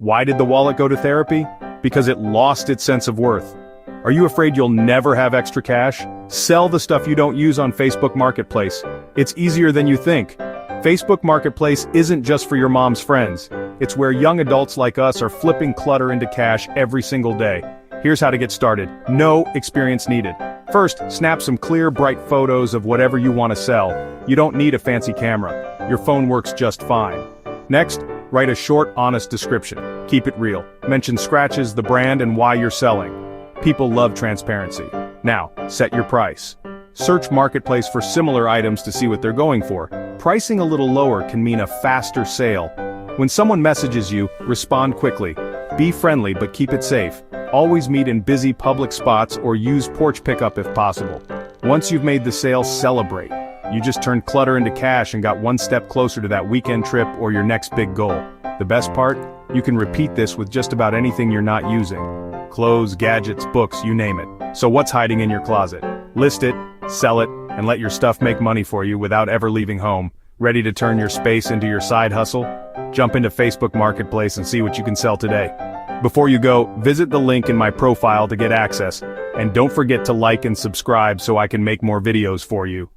Why did the wallet go to therapy? Because it lost its sense of worth. Are you afraid you'll never have extra cash? Sell the stuff you don't use on Facebook Marketplace. It's easier than you think. Facebook Marketplace isn't just for your mom's friends. It's where young adults like us are flipping clutter into cash every single day. Here's how to get started. No experience needed. First, snap some clear, bright photos of whatever you want to sell. You don't need a fancy camera. Your phone works just fine. Next, write a short, honest description. Keep it real. Mention scratches, the brand, and why you're selling. People love transparency. Now, set your price. Search Marketplace for similar items to see what they're going for. Pricing a little lower can mean a faster sale. When someone messages you, respond quickly. Be friendly but keep it safe. Always meet in busy public spots or use porch pickup if possible. Once you've made the sale, celebrate. You just turned clutter into cash and got one step closer to that weekend trip or your next big goal. The best part? You can repeat this with just about anything you're not using. Clothes, gadgets, books, you name it. So what's hiding in your closet? List it, sell it, and let your stuff make money for you without ever leaving home. Ready to turn your space into your side hustle? Jump into Facebook Marketplace and see what you can sell today. Before you go, visit the link in my profile to get access, and don't forget to like and subscribe so I can make more videos for you.